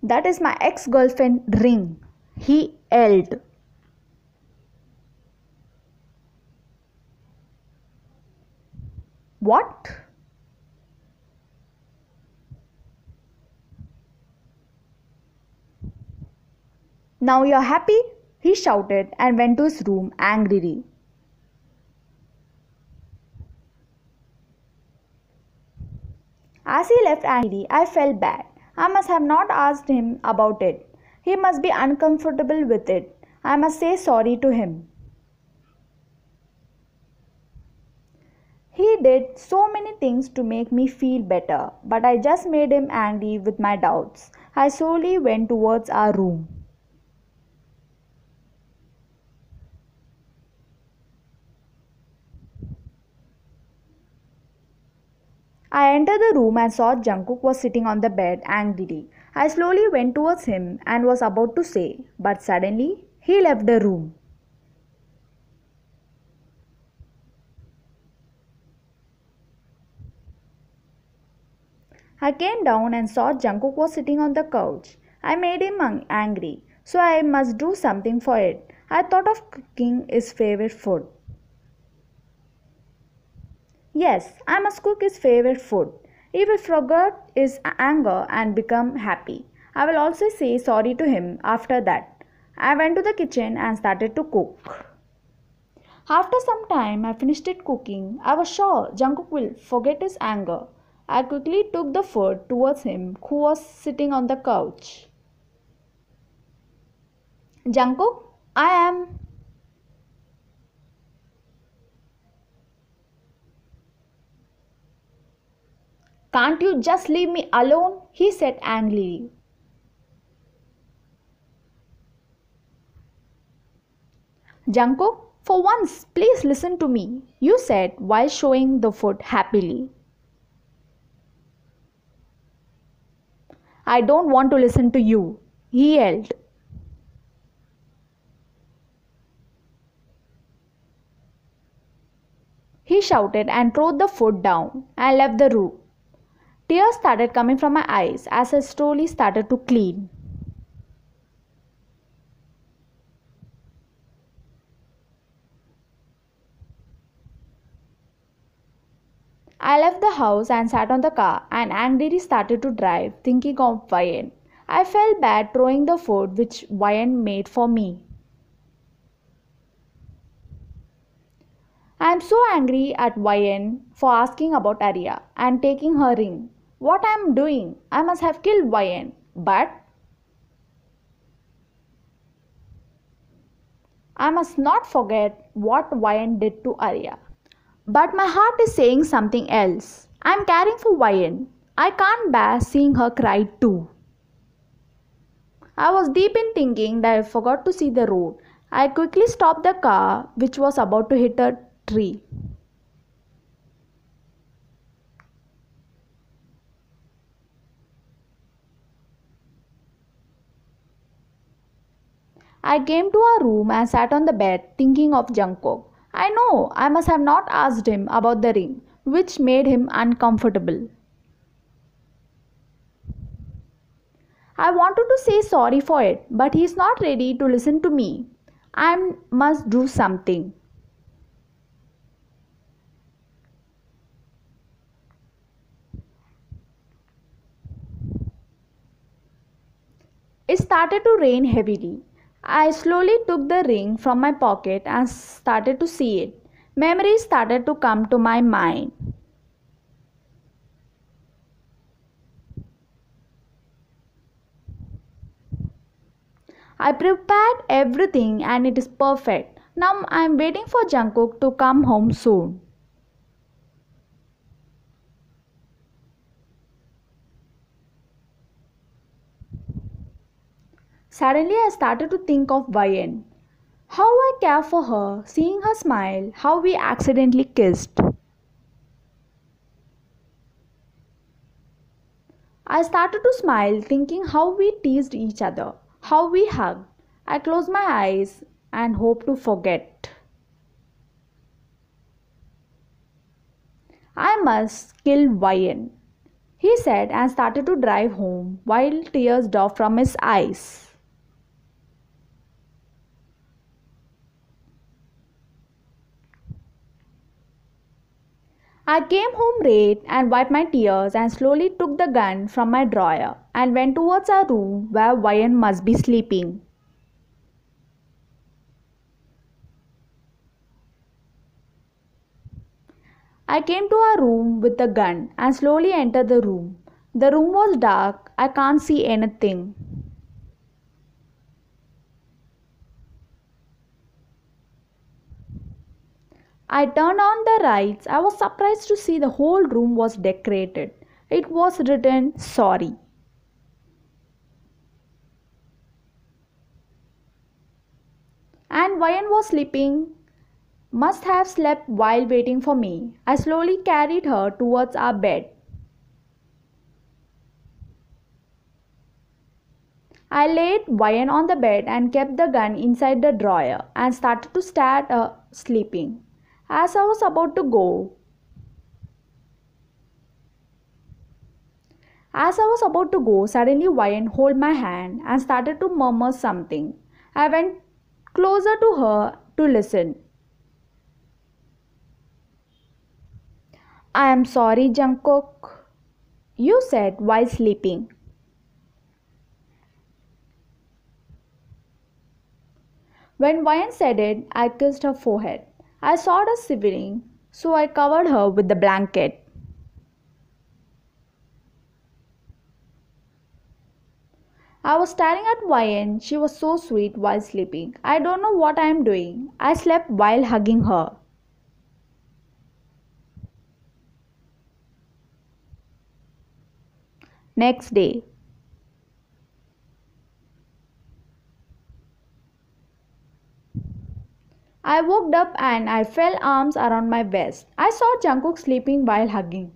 That is my ex-girlfriend ring, he yelled. What? Now you're happy? He shouted and went to his room angrily. As he left angrily, I felt bad. I must have not asked him about it. He must be uncomfortable with it. I must say sorry to him. He did so many things to make me feel better, but I just made him angry with my doubts. I slowly went towards our room. I entered the room and saw Jungkook was sitting on the bed angrily. I slowly went towards him and was about to say, but suddenly he left the room. I came down and saw Jungkook was sitting on the couch. I made him angry, so I must do something for it. I thought of cooking his favorite food. Yes, I must cook his favorite food. He will forget his anger and become happy. I will also say sorry to him after that. I went to the kitchen and started to cook. After some time, I finished it cooking. I was sure Jungkook will forget his anger. I quickly took the food towards him, who was sitting on the couch. Jungkook, I am. Can't you just leave me alone? He said angrily. Jungkook, for once, please listen to me, you said while showing the food happily. I don't want to listen to you, he yelled. He shouted and threw the food down and left the room. Tears started coming from my eyes as I slowly started to clean. I left the house and sat on the car and angrily started to drive, thinking of Vian. I felt bad throwing the food which Vian made for me. I am so angry at Vian for asking about Arya and taking her ring. What I am doing? I must have killed Vian, but I must not forget what Vian did to Arya. But my heart is saying something else. I am caring for Vian. I can't bear seeing her cry too. I was deep in thinking that I forgot to see the road. I quickly stopped the car which was about to hit a tree. I came to our room and sat on the bed thinking of Jungkook. I know I must have not asked him about the ring, which made him uncomfortable. I wanted to say sorry for it, but he is not ready to listen to me. I must do something. It started to rain heavily. I slowly took the ring from my pocket and started to see it. Memories started to come to my mind. I prepared everything and it is perfect. Now I am waiting for Jungkook to come home soon. Suddenly I started to think of Vian. How I care for her, seeing her smile, how we accidentally kissed. I started to smile thinking how we teased each other, how we hugged. I closed my eyes and hoped to forget. I must kill Vian. he said and started to drive home while tears dropped from his eyes. I came home late and wiped my tears and slowly took the gun from my drawer and went towards our room where Ryan must be sleeping. I came to our room with the gun and slowly entered the room. The room was dark, I can't see anything. I turned on the lights. I was surprised to see the whole room was decorated. It was written sorry. And Ryan was sleeping, must have slept while waiting for me. I slowly carried her towards our bed. I laid Ryan on the bed and kept the gun inside the drawer and started to start sleeping. As I was about to go, suddenly Ryan held my hand and started to murmur something. I went closer to her to listen. I am sorry, Jungkook, you said while sleeping. When Ryan said it, I kissed her forehead. I saw her shivering, so I covered her with the blanket. I was staring at Ryan. She was so sweet while sleeping. I don't know what I am doing. I slept while hugging her. Next day, I woke up and I felt arms around my waist. I saw Jungkook sleeping while hugging.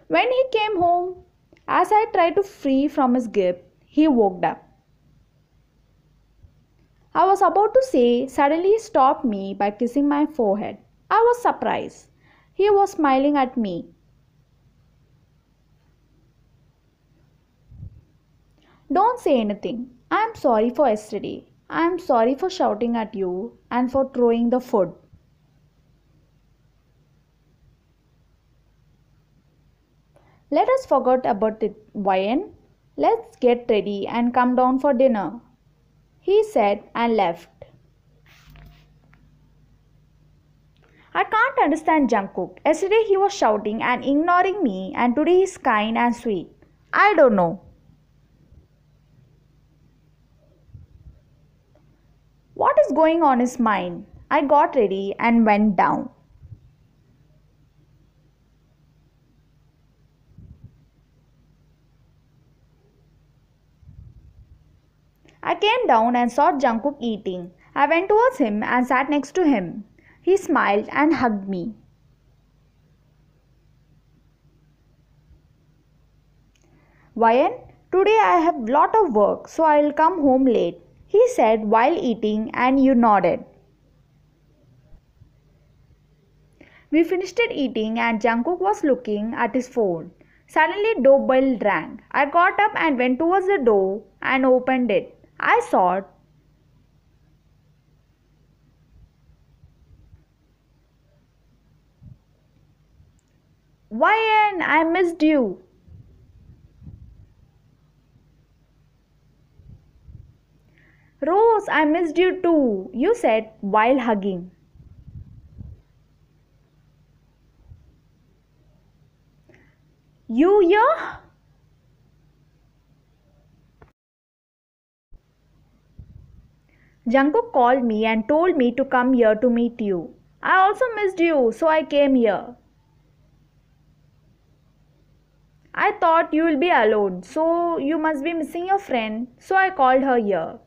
When he came home, as I tried to free from his grip, he woke up. I was about to say, suddenly he stopped me by kissing my forehead. I was surprised. He was smiling at me. Don't say anything. I am sorry for yesterday. I am sorry for shouting at you and for throwing the food. Let us forget about it, Ryan. Let's get ready and come down for dinner, he said and left. I can't understand Jungkook. Yesterday he was shouting and ignoring me, and today he's kind and sweet. I don't know. What is going on in his mind? I got ready and went down. I came down and saw Jungkook eating. I went towards him and sat next to him. He smiled and hugged me. Ryan, today I have lot of work, so I will come home late, he said while eating, and you nodded. We finished it eating and Jungkook was looking at his phone. Suddenly doorbell rang. I got up and went towards the door and opened it. I saw Ryan, I missed you. Rose, I missed you too, you said while hugging. You here? Jungkook called me and told me to come here to meet you. I also missed you, so I came here. I thought you will be alone, so you must be missing your friend, so I called her here.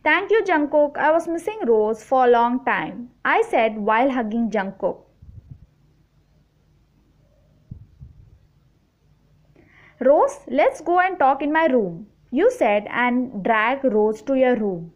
Thank you, Jungkook. I was missing Rose for a long time, I said while hugging Jungkook. Rose, let's go and talk in my room, you said and dragged Rose to your room.